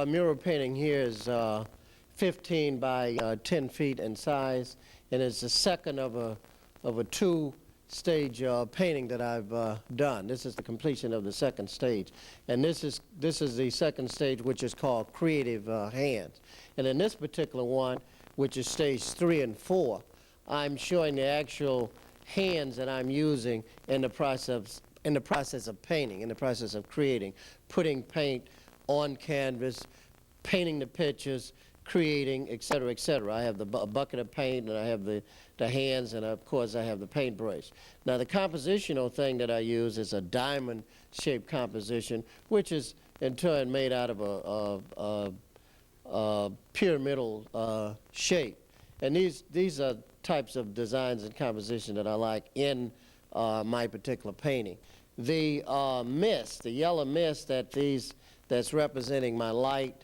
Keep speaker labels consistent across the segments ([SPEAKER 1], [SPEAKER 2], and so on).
[SPEAKER 1] mural painting here is 15 by 10 feet in size, and it's the second of a two-stage painting that I've done. This is the completion of the second stage, and this is the second stage, which is called Creative Hands. And in this particular one, which is stage 3 and 4, I'm showing the actual hands that I'm using in the process of painting, in the process of creating, putting paint on canvas, painting the pictures, creating, et cetera, et cetera. I have the bucket of paint, and I have the hands, and of course I have the paintbrush. Now the compositional thing that I use is a diamond-shaped composition, which is in turn made out of a pyramidal shape. And these are types of designs and composition that I like in my particular painting. The mist, the yellow mist that's representing my light,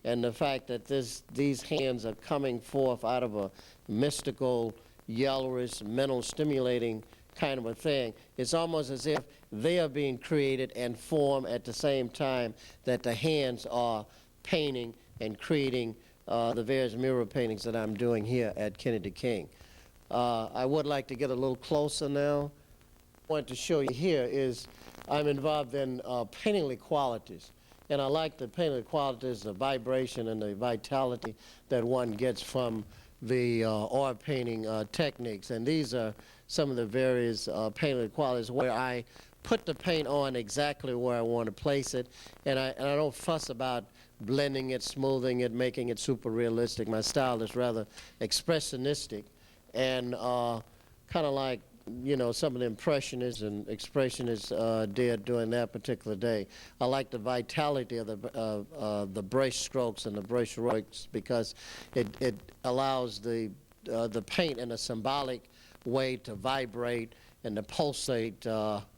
[SPEAKER 1] and the fact that these hands are coming forth out of a mystical, yellowish, mental stimulating kind of a thing. It's almost as if they are being created and formed at the same time that the hands are painting and creating the various mural paintings that I'm doing here at Kennedy King. I would like to get a little closer now. What I want to show you here is I'm involved in painting qualities. And I like the painting qualities, the vibration and the vitality that one gets from the oil painting techniques. And these are some of the various painting qualities where I put the paint on exactly where I want to place it, and I don't fuss about blending it, smoothing it, making it super realistic. My style is rather expressionistic, and kind of like, you know, some of the impressionists and expressionists did during that particular day. I like the vitality of the brush strokes and the brush strokes because it allows the paint in a symbolic way to vibrate and to pulsate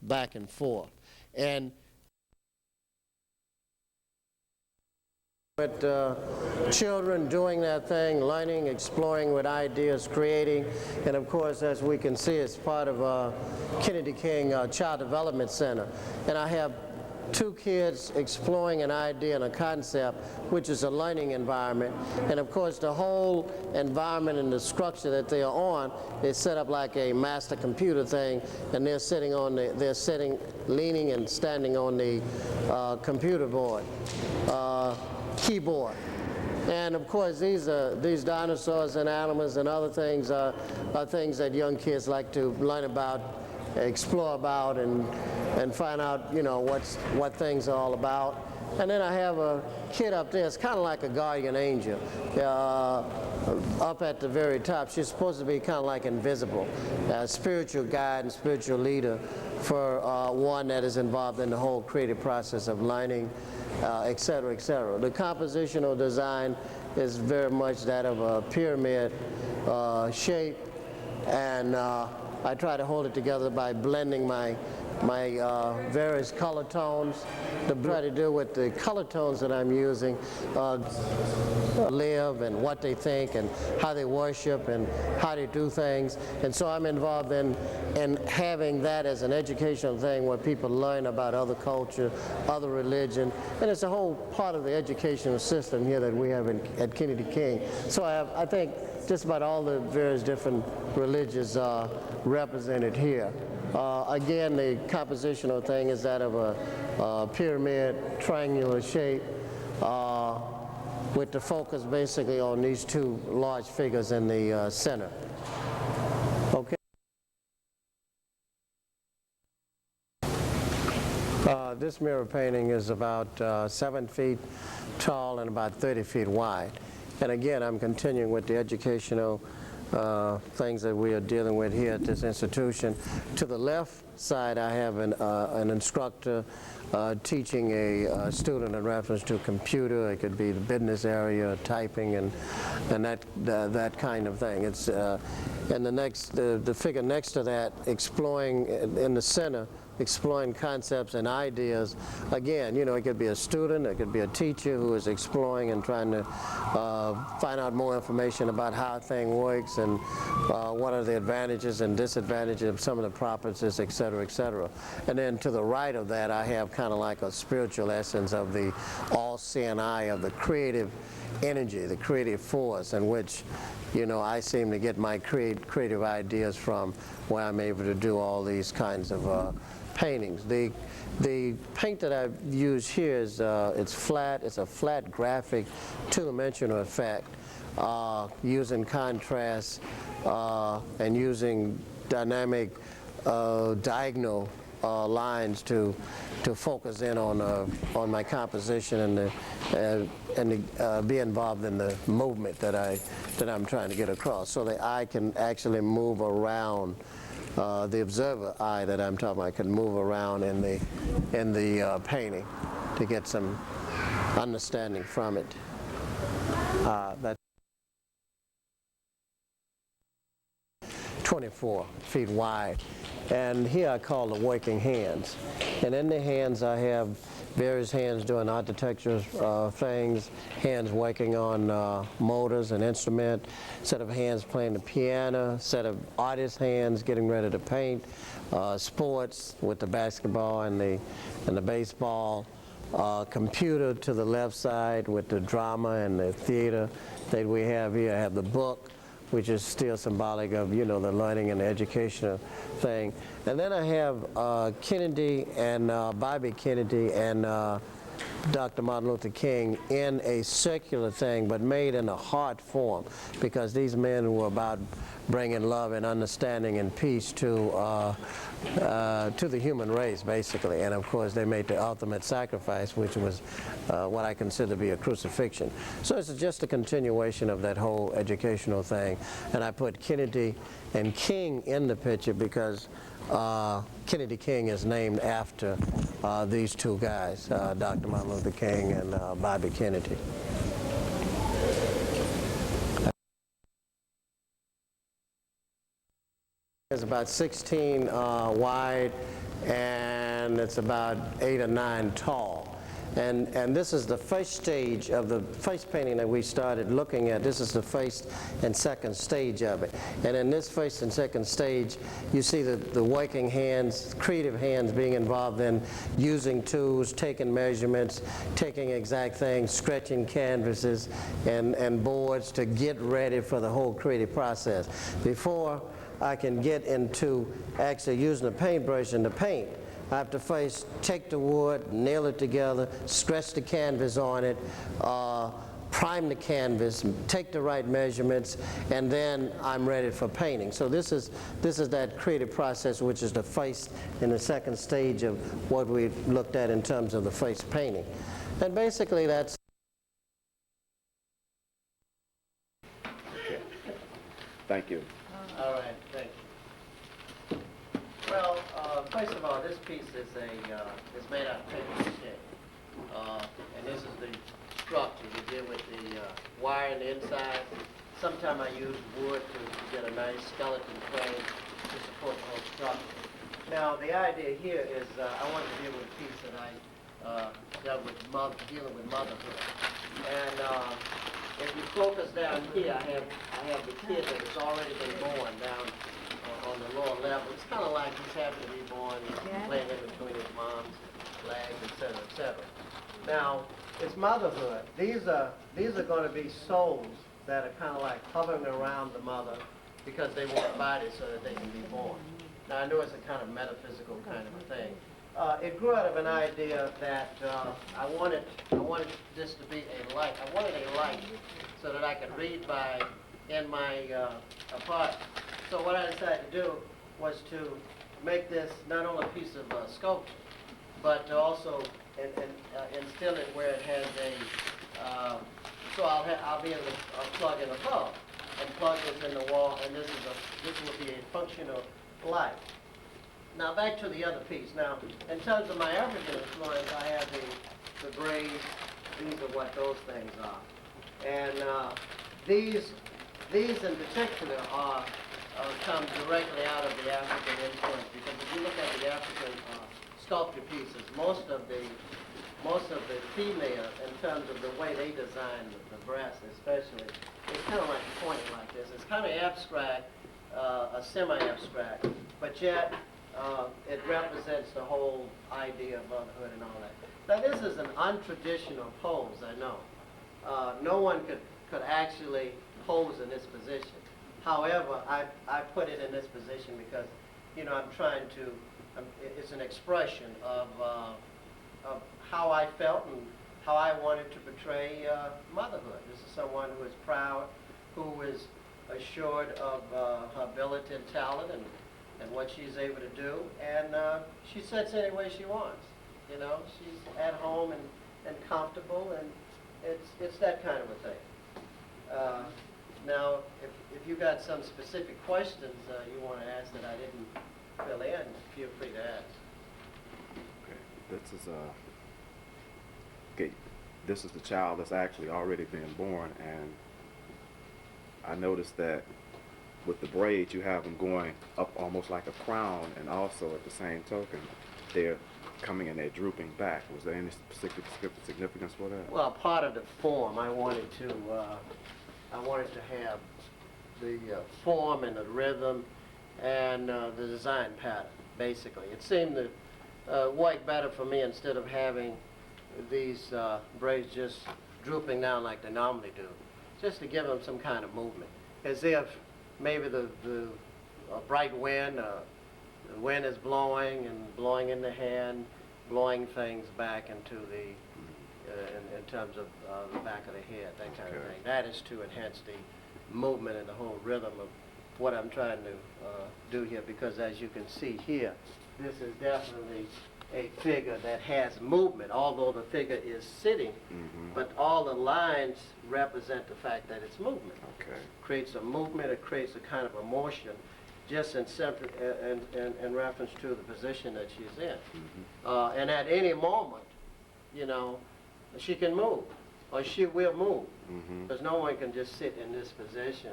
[SPEAKER 1] back and forth. And with children doing that thing, learning, exploring with ideas, creating, and of course, as we can see, it's part of Kennedy King Child Development Center. And I have 2 kids exploring an idea and a concept, which is a learning environment. And of course, the whole environment and the structure that they are on is set up like a master computer thing, and they're sitting on leaning and standing on the computer board. Keyboard. And of course, these dinosaurs and animals and other things are things that young kids like to learn about, explore about, and find out, you know, what things are all about. And then I have a kid up there. It's kind of like a guardian angel. Up at the very top, she's supposed to be kind of like invisible, a spiritual guide and spiritual leader for one that is involved in the whole creative process of learning, et cetera, et cetera. The compositional design is very much that of a pyramid shape, and I try to hold it together by blending my various color tones. To try to do with the color tones that I'm using, live and what they think and how they worship and how they do things. And so I'm involved in having that as an educational thing where people learn about other culture, other religion, and it's a whole part of the educational system here that we have at Kennedy King. So I think just about all the various different religions are represented here. Again, the compositional thing is that of a pyramid, triangular shape, with the focus basically on these 2 large figures in the center. Okay. This mirror painting is about 7 feet tall and about 30 feet wide. And again, I'm continuing with the educational things that we are dealing with here at this institution. To the left side, I have an instructor teaching a student in reference to computer. It could be the business area, typing, and that kind of thing. It's and the figure next to that, exploring in the center, exploring concepts and ideas. Again, you know, it could be a student, it could be a teacher who is exploring and trying to find out more information about how a thing works and what are the advantages and disadvantages of some of the properties, et cetera, et cetera. And then to the right of that, I have kind of like a spiritual essence of the all-seeing eye of the creative energy, the creative force, in which, you know, I seem to get my creative ideas from, where I'm able to do all these kinds of paintings. The paint that I've used here is it's flat. It's a flat graphic two-dimensional effect using contrast and using dynamic diagonal lines to focus in on my composition and be involved in the movement that I'm trying to get across, so the eye can actually move around. The observer eye that I'm talking about can move around in the painting to get some understanding from it. That's 24 feet wide. And here I call the working hands. And in the hands I have various hands doing architectural things, hands working on motors and instrument, set of hands playing the piano, set of artist hands getting ready to paint, sports with the basketball and the baseball, computer to the left side with the drama and the theater that we have here. I have the book, which is still symbolic of, you know, the learning and the educational thing. And then I have Kennedy and Bobby Kennedy and Dr. Martin Luther King in a circular thing, but made in a heart form, because these men were about bringing love and understanding and peace to the human race, basically. And of course, they made the ultimate sacrifice, which was what I consider to be a crucifixion. So it's just a continuation of that whole educational thing. And I put Kennedy and King in the picture because Kennedy King is named after these two guys, Dr. Martin Luther King and Bobby Kennedy. It's about 16 wide, and it's about 8 or 9 tall. And this is the first stage of the first painting that we started looking at. This is the first and second stage of it. And in this first and second stage, you see the working hands, creative hands being involved in using tools, taking measurements, taking exact things, stretching canvases and boards to get ready for the whole creative process. Before I can get into actually using a paintbrush and the paint, I have to first take the wood, nail it together, stretch the canvas on it, prime the canvas, take the right measurements, and then I'm ready for painting. So this is that creative process, which is the first and the second stage of what we looked at in terms of the first painting. And basically that's
[SPEAKER 2] Thank you.
[SPEAKER 1] all right, thank you. Well, first of all, this piece is made out of paper mache. And this is the structure. We did with the wire on the inside. Sometimes I use wood to get a nice skeleton frame to support the whole structure. Now, the idea here is I want to deal with a piece that I dealt with dealing with motherhood. And if you focus down here, I have the kid that has already been born down on the lower level. It's kind of like he's happy to be born, playing in between his mom's legs, et cetera, et cetera. Now, it's motherhood. These are going to be souls that are kind of like hovering around the mother because they want bodies so that they can be born. Now, I know it's a kind of metaphysical kind of a thing. It grew out of an idea that I wanted this to be a light. I wanted a light so that I could read by in my apartment. So what I decided to do was to make this not only a piece of sculpture, but to also instill it where it has a. So I'll be able to plug in a bulb and plug this in the wall, and this will be a functional light. Now back to the other piece. Now, in terms of my African influence, I have the braids. These are what those things are, and these in particular are comes directly out of the African influence, because if you look at the African sculpture pieces, most of the female, in terms of the way they design the breast especially, it's kind of like pointing like this. It's kind of abstract, a semi-abstract, but yet it represents the whole idea of motherhood and all that. Now this is an untraditional pose, I know. No one could actually pose in this position. However, I put it in this position because, you know, I'm trying to, it's an expression of how I felt and how I wanted to portray motherhood. This is someone who is proud, who is assured of her ability and talent and what she's able to do, and she sits any way she wants. You know, she's at home and comfortable, and it's that kind of a thing. Now, if you got some specific questions you want to ask that I didn't fill in, feel free to ask.
[SPEAKER 2] Okay, this is the child that's actually already been born, and I noticed that with the braids you have them going up almost like a crown, and also at the same token they're coming and they're drooping back. Was there any specific significance for that?
[SPEAKER 1] Well, part of the form, I wanted to have the form and the rhythm and the design pattern, basically. It seemed to work better for me instead of having these braids just drooping down like they normally do, just to give them some kind of movement, as if maybe the bright wind, the wind is blowing and blowing in the hand, blowing things back into the, in terms of the back of the head, that kind of thing. That is to enhance the movement and the whole rhythm of what I'm trying to do here, because as you can see here, this is definitely a figure that has movement, although the figure is sitting, but all the lines represent the fact that it's movement. Creates a movement, it creates a kind of emotion, just in reference to the position that she's in. And at any moment, you know, she can move, or she will move, because no one can just sit in this position.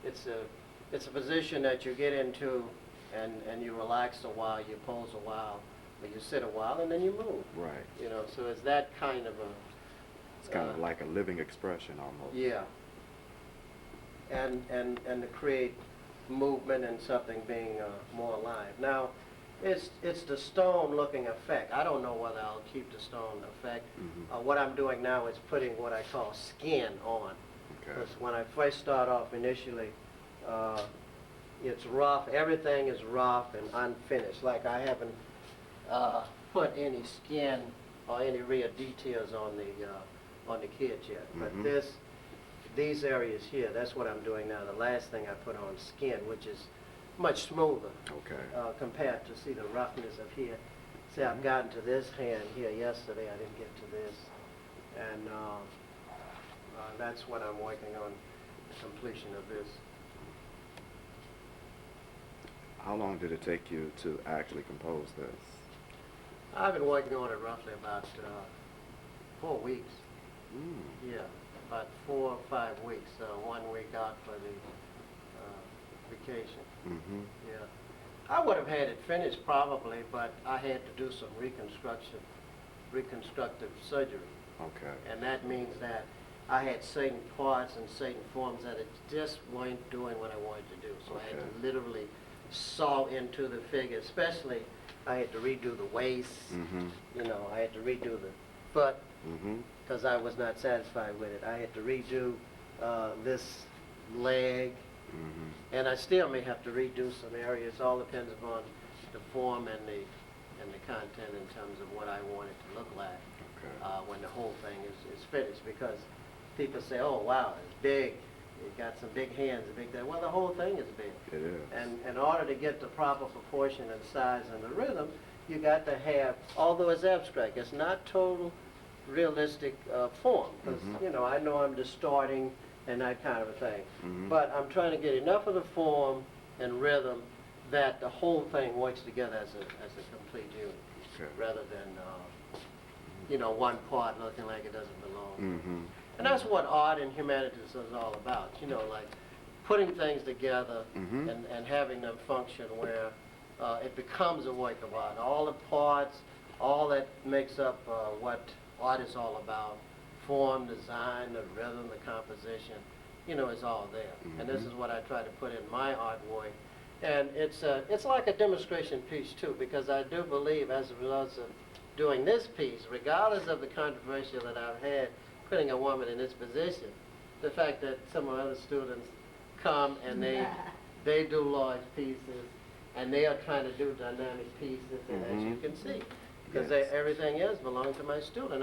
[SPEAKER 1] It's a position that you get into, and you relax a while, you pose a while, or you sit a while, and then you move.
[SPEAKER 2] Right.
[SPEAKER 1] You know, so it's that kind of a...
[SPEAKER 2] It's kind of like a living expression almost.
[SPEAKER 1] Yeah. And to create movement and something being more alive. Now, it's the stone-looking effect. I don't know whether I'll keep the stone effect. What I'm doing now is putting what I call skin on. Because when I first start off initially, it's rough. Everything is rough and unfinished. Like I haven't put any skin or any real details on the kids yet. But these areas here, that's what I'm doing now. The last thing I put on skin, which is much smoother compared to, see, the roughness of here. See, I've gotten to this hand here yesterday. I didn't get to this. And that's what I'm working on, the completion of this.
[SPEAKER 2] How long did it take you to actually compose this?
[SPEAKER 1] I've been working on it roughly about 4 weeks. Yeah, about 4 or 5 weeks. 1 week out for the vacation. Yeah, I would have had it finished probably, but I had to do some reconstructive surgery. And that means that I had certain parts and certain forms that it just weren't doing what I wanted to do. So I had to literally saw into the figure, especially I had to redo the waist, you know, I had to redo the foot, because I was not satisfied with it. I had to redo this leg, and I still may have to redo some areas. All depends upon the form and the content in terms of what I want it to look like when the whole thing is finished. Because people say, "Oh wow, it's big. You got some big hands, a big that." Well, the whole thing is big.
[SPEAKER 2] It is.
[SPEAKER 1] And in order to get the proper proportion and size and the rhythm, you got to have, although it's abstract, it's not total realistic form. Because, you know I'm distorting and that kind of a thing. But I'm trying to get enough of the form and rhythm that the whole thing works together as a complete unit, rather than one part looking like it doesn't belong. And that's what art and humanities is all about. Like putting things together
[SPEAKER 2] Mhm.
[SPEAKER 1] and having them function where it becomes a work of art. All the parts, all that makes up what art is all about, form, design, the rhythm, the composition, you know, is all there. And this is what I try to put in my artwork. And it's like a demonstration piece too, because I do believe as a result of doing this piece, regardless of the controversy that I've had putting a woman in this position, the fact that some of other students come and they do large pieces and they are trying to do dynamic pieces, and as you can see, because
[SPEAKER 2] Yes.
[SPEAKER 1] everything else belongs to my student.